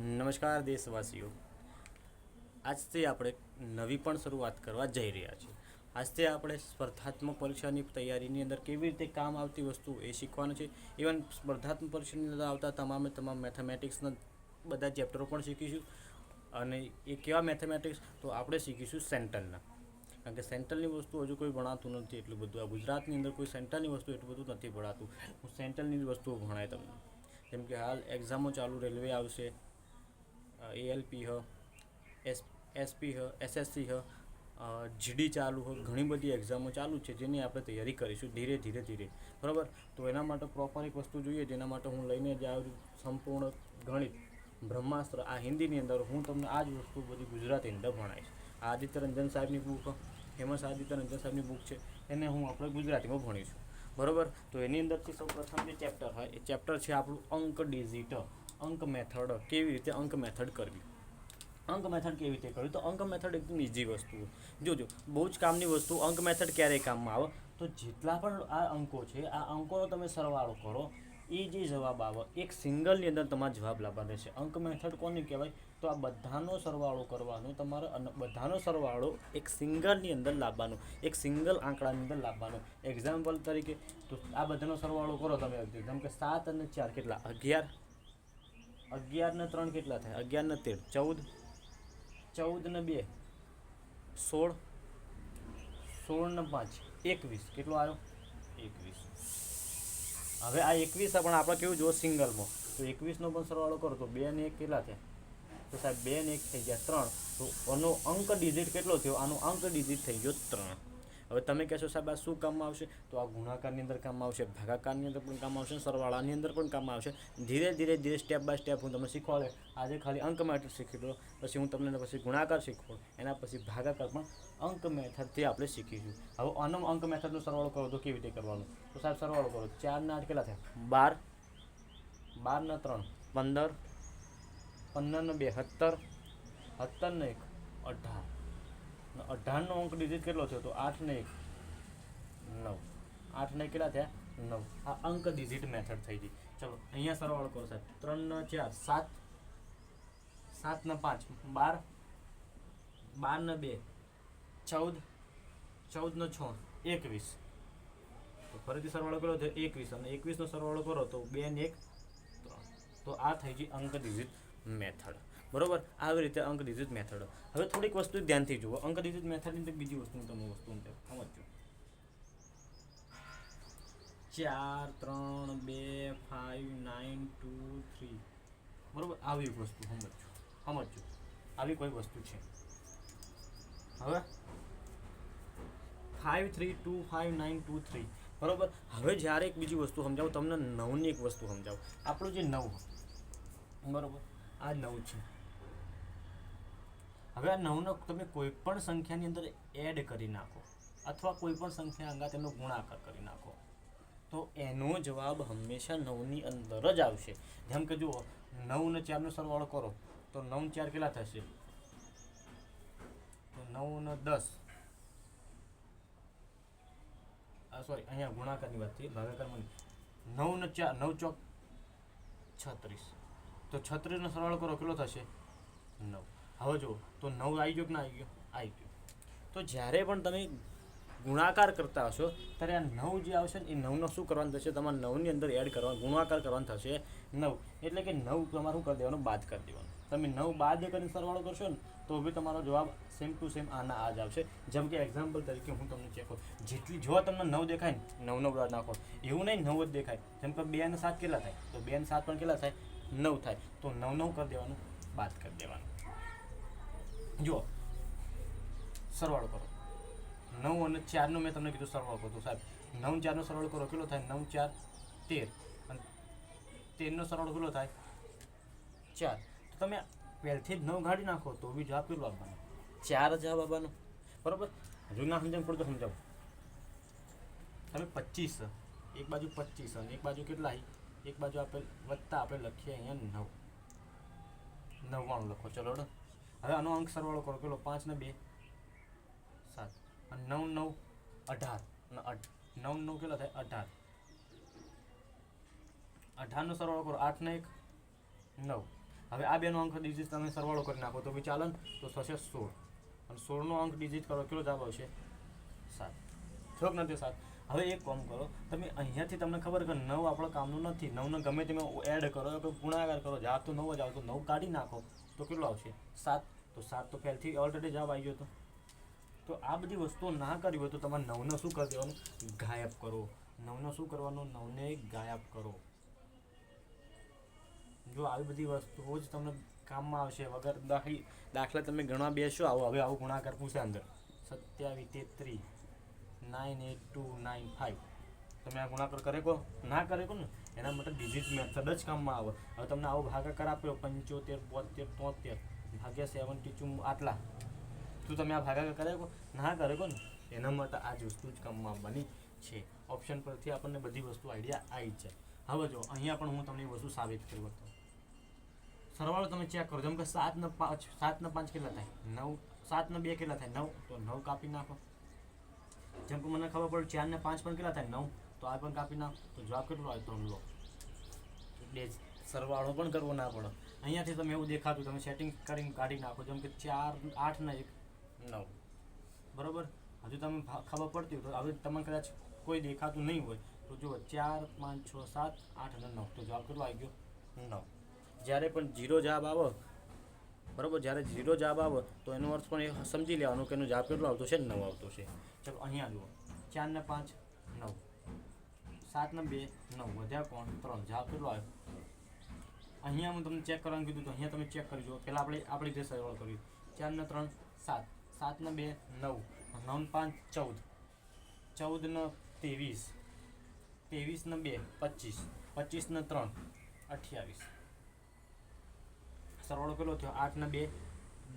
નમસ્કાર દેશવાસીઓ, આજથી આપણે નવી પણ શરૂઆત કરવા જઈ રહ્યા છીએ. આજથી આપણે સ્પર્ધાત્મક પરીક્ષાની તૈયારીની અંદર કેવી રીતે કામ આવતી વસ્તુ એ શીખવાનું છે. ઇવન સ્પર્ધાત્મક પરીક્ષાની અંદર આવતા તમામ મેથેમેટિક્સના બધા ચેપ્ટરો પણ શીખીશું. અને એ કેવા મેથેમેટિક્સ તો આપણે શીખીશું સેન્ટ્રલના, કારણ કે સેન્ટ્રલની વસ્તુ હજુ કોઈ ભણાતું નથી એટલું બધું. આ ગુજરાતની અંદર કોઈ સેન્ટ્રલની વસ્તુ એટલું બધું નથી ભણાતું. હું સેન્ટ્રલની વસ્તુઓ ભણાય તમને. જેમ કે હાલ એક્ઝામો ચાલુ, રેલવે આવશે, ALP SP SSC GD ચાલુ ઘણી બધી એક્ઝામો ચાલુ છે જેની આપણે તૈયારી કરીશું ધીરે. બરાબર. તો એના માટે પ્રોપર એક વસ્તુ જોઈએ, જેના માટે હું લઈને જ આવ્યું સંપૂર્ણ ગણિત બ્રહ્માસ્ત્ર. આ હિન્દીની અંદર હું તમને આ જ વસ્તુ બધી ગુજરાતી અંદર ભણાવીશ. આ આદિત્ય રંજન સાહેબની બુક, ફેમસ આદિત્ય રંજન સાહેબની બુક છે, એને હું આપણે ગુજરાતીમાં ભણીશું. બરાબર. તો એની અંદરથી સૌ પ્રથમ જે ચેપ્ટર હોય એ ચેપ્ટર છે આપણું અંક ડિજિટ, અંક મેથડ. કેવી રીતે અંક મેથડ કરવી. અંક મેથડ કેવી રીતે કરવી? તો અંક મેથડ એકદમ ઇઝી વસ્તુ. જોજો, બહુ જ કામની વસ્તુ. અંક મેથડ ક્યારેય કામમાં આવે તો જેટલા પણ આ અંકો છે, આ અંકોનો તમે સરવાળો કરો, એ જે જવાબ આવે એક સિંગલની અંદર તમારે જવાબ લાવવાનો છે. અંક મેથડ કોને કહેવાય? તો આ બધાનો સરવાળો કરવાનો તમારે, અને બધાનો સરવાળો એક સિંગલની અંદર લાવવાનો, એક સિંગલ આંકડાની અંદર લાવવાનો. એક્ઝામ્પલ તરીકે તો આ બધાનો સરવાળો કરો તમે. જેમ કે 7 અને 4 કેટલા? 11. 11 ને 3 કેટલા થાય? 11 ને 13 14. 14 ને 2 16. 16 ને 5 21. કેટલો આવ્યો? 21. હવે આ 21 પણ આપણે કેવું જુઓ સિંગલમાં, તો 21નો પણ સરવાળો કરો તો 2 ને 1 કેટલા થયા? તો સાહેબ 2 ને 1 થઈ ગયા 3. તો આનો અંક ડિજિટ કેટલો થયો? આનો અંક ડિજિટ થઈ ગયો 3. હવે તમે કહેશો સાહેબ આ શું કામમાં આવશે? તો આ ગુણાકારની અંદર કામમાં આવશે, ભાગાકારની અંદર પણ કામ આવશે, સરવાળાની અંદર પણ કામ આવશે. ધીરે સ્ટેપ બાય સ્ટેપ હું તમને શીખવાડે. આજે ખાલી અંક મેથડ શીખી દો, પછી હું તમને પછી ગુણાકાર શીખવાડું, એના પછી ભાગાકાર પણ અંક મેથડથી આપણે શીખીશું. હવે આનો અંક મેથડનો સરવાળો કરો તો કેવી રીતે કરવાનો? તો સાહેબ સરવાળો કરો. 4 ને 8 કેટલા થયા? 12. 12 ને 3 15. 15 ને 2 17. 17 ને 1 18. 18નો અંક ડિજિટ કેટલો થયો? તો 8 ને 1 9. 8 ને કેટલા થયા? 9. આ અંક ડિજિટ મેથડ થઈ ગઈ. ચલો અહીંયા સરવાળો કરો સાહેબ. 3 ને 4 7. 7 ને 5 12. 12 ને 2 14. 14 ને 6 21. તો ફરીથી સરવાળો કરો તો 21, અને 21નો સરવાળો કરો તો 2 ને 1 3. તો આ થઈ ગઈ અંક ડિજિટ મેથડ. બરોબર. આવી રીતે અંક ડિજિટ મેથડ. હવે થોડીક વસ્તુ ધ્યાનથી જુઓ. અંક ડિજિટ મેથડની અંદર બીજી વસ્તુ તમે સમજો. 4 3 2 5 9 2 3. બરોબર. આવી વસ્તુ સમજો. આવી કોઈ વસ્તુ છે. હવે 5 3 2 5 9 2 3. બરોબર. હવે જ્યારે એક બીજી વસ્તુ સમજાવું તમને, 9ની એક વસ્તુ સમજાવું. આપણું જે 9, બરોબર, આ 9 છે. હવે આ 9નો તમે કોઈ પણ સંખ્યાની અંદર એડ કરી નાખો, અથવા કોઈ પણ સંખ્યા અંગા તેનો ગુણાકાર કરી નાખો, તો એનો જવાબ હંમેશા 9ની અંદર જ આવશે. જેમ કે જુઓ, 9 ને 4નો સરવાળો કરો તો 9 ને 4 કેટલા થશે? તો 9 ને 10. સોરી, અહીંયા ગુણાકારની વાત થઈ, ભાગાકારમાં 9 ને 4 9 ચોક 36. તો 36નો સરવાળો કરો કેટલો થશે? 9. હવે જુઓ, તો 9 આવી ગયો કે ના આવી ગયો? આવી ગયો. તો જ્યારે પણ તમે ગુણાકાર કરતા હશો ત્યારે આ 9 જે આવશે ને એ 9નો શું કરવાનું થશે? તમારે 9ની અંદર એડ કરવાનું, ગુણાકાર કરવાનું થશે 9. એટલે કે 9 તમારે શું કરી દેવાનું? બાદ કરી દેવાનું. તમે 9 બાદ કરીને સરવાળો કરશો ને તો બી તમારો જવાબ સેમ ટુ સેમ આના આ જ આવશે. જેમ કે એક્ઝામ્પલ તરીકે હું તમને ચેક કરું. જેટલી જો તમને 9 દેખાય ને 9 બાદ નાખો, એવું નહીં 9 જ દેખાય. જેમ કે 2 અને 7 કેટલા થાય? તો 2 અને 7 પણ કેટલા થાય? 9 થાય. તો 9 કરી દેવાનું, બાદ કરી દેવાનું. જુઓ, સરવાળો કરો. 9 અને 4નો મેં તમને કીધું સરવાળો કરો. તો સાહેબ 9 4નો સરવાળો કરો કેટલો થાય? 9 4 13. અને 13નો સરવાળો કેટલો થાય? 4. તો તમે પહેલથી જ 9 કાઢી નાખો તો બી જવાબ કેટલો આપવાનો? 4 જવાબ આપવાનો. બરાબર. હજુ ના સમજાવ પડતો સમજાવો. તમે 25, એક બાજુ 25 અને એક બાજુ કેટલા? એક બાજુ આપણે વત્તા, આપણે લખીએ અહીંયા 9. 99 લખો. ચલો હવે આનો અંક સરવાળો કરો કેટલો? 5 ને 2 7. અને 9 9 18. 9 9 કેટલા થાય? 18. 18નો સરવાળો કરો. 8 ને 1 9. હવે આ બેનો અંક ડિજિટ તમે સરવાળો કરી નાખો તો બી ચાલે ને, તો થશે 16 અને 16નો અંક ડિજિટ કરો કેટલો જવાબ આવશે 7. થોડોક નથી 7. હવે એક કામ કરો તમે, અહીંયાથી તમને ખબર કે 9 આપણો કામનું નથી, 9ને ગમે તમે એડ કરો કે ગુણાકાર કરો, જવાબ તો 9 જ આવતો, 9 કાઢી નાખો તો કેટલો આવશે 7. તો 7 તો પહેલથી ઓલરેડી જવાબ આવી ગયો હતો. તો આ બધી વસ્તુઓ ના કરી હોય તો તમારે 9ને શું કરી દેવાનું, ગાયબ કરો. 9ને શું કરવાનું, 9ને ગાયબ કરો. જો આવી બધી વસ્તુઓ જ તમને કામમાં આવશે. વગર દાખલા તમે ગણવા બેસો, હવે આવું ગુણાકાર પૂછે અંદર 27 33 98295, તમે આ ગુણાકાર કરે કો ના કરે કો ને, એના માટે ડિજિટ મેથડ જ કામમાં આવે. હવે તમને આવો ભાગાકાર આપ્યો 75 72 73 ભાગ્યા 72 આટલા, શું તમે આ ભાગાકાર કરે કો ના કરે કો ને, એના માટે આ જ વસ્તુ જ કામમાં આવવાની છે. ઓપ્શન પરથી આપણને બધી વસ્તુ આઈડિયા આવી જ જાય. હવે જો અહીંયા પણ હું તમને એ વસ્તુ સાબિત કરી બતાવું. સરવાળો તમે ચેક કરો, જેમ કે 7 ને 5 કેટલા થાય 9, 7 ને 2 કેટલા થાય 9, તો 9 કાપી નાખો. જેમ કે મને ખબર પડે 4 ને 5 પણ કેટલા થાય 9, તો આ પણ કાપી નાખો, તો જવાબ કેટલો આવે 3 લો. એટલે સરવાળો પણ કરવો ના પડે. અહીંયાથી તમે એવું દેખાતું તમે સેટિંગ કરીને કાઢી નાખો, જેમ કે 4 8 ને 1 9, બરાબર. હજુ તમે ખબર પડતી હોય તો હવે તમને કદાચ કોઈ દેખાતું નહીં હોય તો જુઓ 4 5 6 7 8 અને 9, તો જવાબ કેટલો આવી ગયો 9. જ્યારે પણ 0 જવાબ આવે, બરાબર, જ્યારે 0 જવાબ આવે તો એનો અર્થ પણ એ સમજી લેવાનો કે એનો જવાબ કેટલો આવતો છે 9 આવતો છે. ચાલો અહીંયા જુઓ 4 ને 5 9, 7 ને 2 9, વધ્યા કોણ 3, જવાબ કેટલો આવ્યો. અહીંયા હું તમને ચેક કરવાનું કીધું તો અહીંયા તમે ચેક કરી જુઓ. પહેલાં આપણી રીતે સરવાળો કર્યું 4 ને 3 7, 7 ને 2 9, 9 ને 5 14, 14 ને 23, 23 ને 2 25, 25 ને 3 28. સરવાળો કેટલો થયો 8 ને 2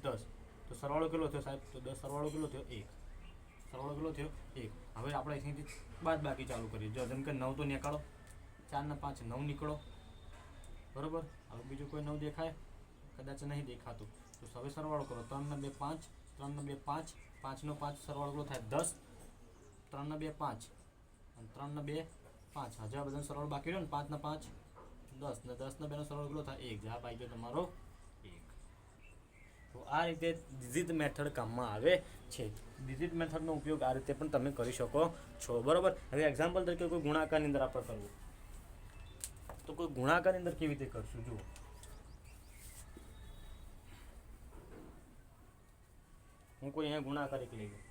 10, તો સરવાળો કેટલો થયો સાહેબ, તો 10 સરવાળો કેટલો થયો 1, સરવાળો કેટલો થયો 1. હવે આપણે અહીંથી બાદ બાકી ચાલુ કરીએ. જો જેમ કે 9 તો નીકાળો, 4 ને 5 9 નીકળો, બરાબર. હવે બીજું કોઈ 9 દેખાય, કદાચ નહીં દેખાતું, તો હવે સરવાળો કરો 3 ને 2 5, 3 ને 2 5, 5 નો 5 સરવાળો કેટલો થાય 10, 3 ને 2 5 અને 3 ને 2 5. હજાર બધાનો સરવાળો બાકી રહ્યો ને 5 ને 5 10 ને 10 ને 2 નો સરવાળો કેટલો થાય 1, જવાબ આવી ગયો તમારો 1. તો આ રીતે ડિજિટ મેથડ કામમાં આવે છે. ડિજિટ મેથડનો ઉપયોગ આ રીતે પણ તમે કરી શકો છો, બરાબર. હવે એક્ઝામ્પલ તરીકે કોઈ ગુણાકારની અંદર આપણે કરવું, તો કોઈ ગુણાકારની અંદર કેવી રીતે કરશું જુઓ. હું કોઈ અહીંયા ગુણાકાર એક લઈ લઉં,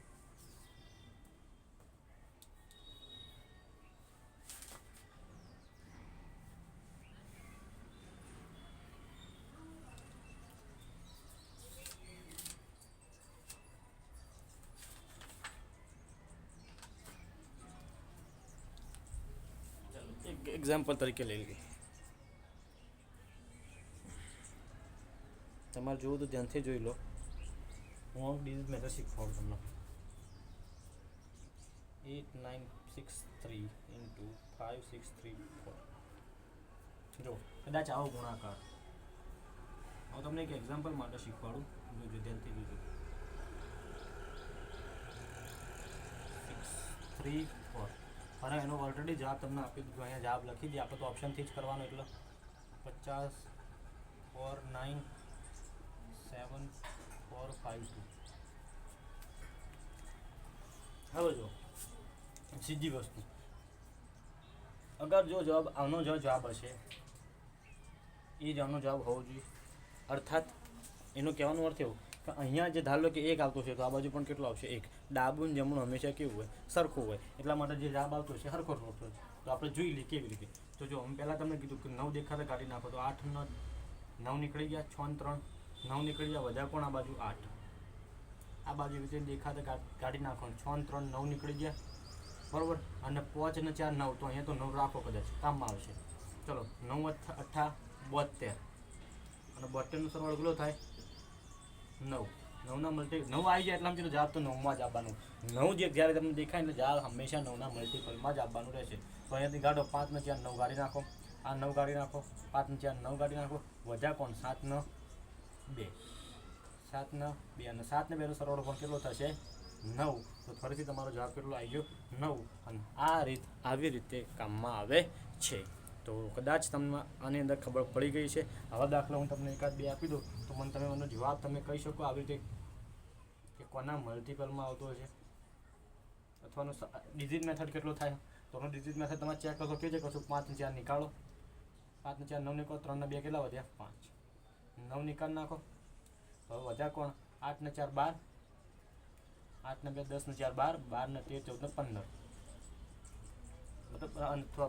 એક્ઝામ્પલ તરીકે લઈ લઈએ. તમારે જોવું તો ધ્યાનથી જોઈ લો. હું ડિજિટ મેથડ શીખવાડું તમને. 8963 × 5634. જો કદાચ આવો ગુણાકાર, હું તમને એક એક્ઝામ્પલ માટે શીખવાડું, જોજો ધ્યાનથી જોજો. 634 અને એનો ઓલરેડી જવાબ તમને આપી દીધો, અહીંયા જવાબ લખી દે. આપણે તો ઓપ્શનથી જ કરવાનો, એટલે 50 4 9 7 4 5 2. હવે જો સીધી વસ્તુ, અગર જો જવાબ આનો જો જવાબ હશે એ જ આનો જવાબ હોવો જોઈએ. અર્થાત એનો કહેવાનો અર્થ એવો કે અહીંયા જે ધારો કે 1 આવતો છે તો આ બાજુ પણ કેટલો આવશે 1. ડાબું ને જમણું હંમેશા કેવું હોય સરખું હોય, એટલા માટે જે જવાબ આવતો છે સરખો થતો હોય. તો આપણે જોઈ લઈએ કેવી રીતે. તો જો હું પહેલાં તમને કીધું કે 9 દેખાતા કાઢી નાખો, તો 8 ને 9 નીકળી ગયા, 6 ને 3 9 નીકળી ગયા, વધ્યા કોણ આ બાજુ 8. આ બાજુ રીતે દેખાતા કાઢી નાખો, 6 ને 3 9 નીકળી ગયા, બરાબર. અને 5 ને 4 9, તો અહીંયા તો 9 રાખો, કદાચ કામમાં આવશે. ચલો 9 8 72 અને 72 નો સરવાળો કેટલો થાય 9. 9ના મલ્ટી 9 આવી જાય એટલામાં જવાબ તો 9માં જ આવવાનું. 9 જે જ્યારે તમને દેખાય એટલે જવાબ હંમેશા 9ના મલ્ટીપલમાં જ આવવાનું રહેશે. તો અહીંયાથી કાઢો 5 ને 4 9 કાઢી નાખો, આ 9 કાઢી નાખો, 5 ને 4 9 કાઢી નાખો, વધ્યા કોણ 7 ને 2, 7 ને 2 અને 7 ને 2 નો સરવાળો પણ કેટલો થશે 9. તો ફરીથી તમારો જવાબ કેટલો આવી ગયો 9. અને આ આવી રીતે કામમાં આવે છે. તો કદાચ તમને આની અંદર ખબર પડી ગઈ છે. આવા દાખલા હું તમને એકાદ બે આપી દઉં તો મને જવાબ તમે કહી શકો આવી રીતે કે કોના મલ્ટિપલમાં આવતો હશે, અથવાનો ડિજિટ મેથડ કેટલો થાય. તો એનો ડિજિટ મેથડ તમે ચેક કરશો કે જે કરશો 5 ને 4 નીકાળો, 5 ને 4 9 નીકળો, 3 ને 2 કેટલા વધ્યા 5, 9 નીકાળ નાખો તો હવે વધ્યા કોણ 8 ને 4 12, 8 ને 2 10 ને 4 12, 12 ને 13 14 ને 15, મતલબ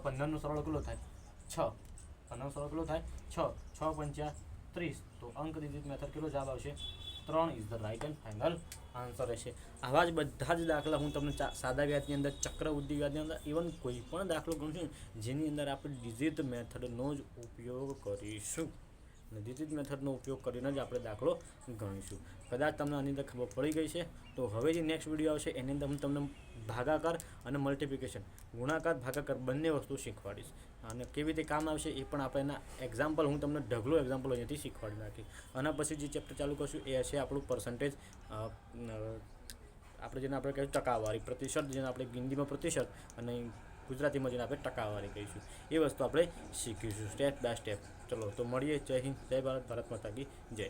15 નો સરળ કેટલો થાય 6, 15 નો સરળ કેટલો થાય 6, 6 પંચા 30. તો અંક ડિજિટ મેથડ કેટલો જવાબ આવશે 3 is the right and final answer રહેશે. આવા જ બધા જ દાખલા હું તમને સાદા વ્યાજની અંદર, ચક્રવૃદ્ધિ વ્યાજની અંદર, ઇવન કોઈ પણ દાખલો ગણશું જેની અંદર આપણે ડિજિટ મેથડનો જ ઉપયોગ કરીશું. ડિજિટ મેથડનો ઉપયોગ કરીને જ આપણે દાખલો ગણીશું. કદાચ તમને આની અંદર ખબર પડી ગઈ છે. તો હવે જે નેક્સ્ટ વિડીયો આવશે એની અંદર હું તમને ભાગાકાર અને મલ્ટિપ્લિકેશન, ગુણાકાર ભાગાકાર બંને વસ્તુ શીખવાડીશ અને કેવી રીતે કામ આવશે એ પણ આપણે એના એક્ઝામ્પલ હું તમને ઢગલો એક્ઝામ્પલ અહીંયાથી શીખવાડી નાખી. આના પછી જે ચેપ્ટર ચાલુ કરશું એ હશે આપણું પર્સન્ટેજ, આપણે જેને આપણે કહીશું ટકાવારી, પ્રતિશત, જેને આપણે હિન્દીમાં પ્રતિશત અને ગુજરાતીમાં જેને આપણે ટકાવારી કહીશું, એ વસ્તુ આપણે શીખીશું સ્ટેપ બાય સ્ટેપ. ચલો તો મળીએ. જય હિન્દ, જય ભારત, ભારત માતા કી જય.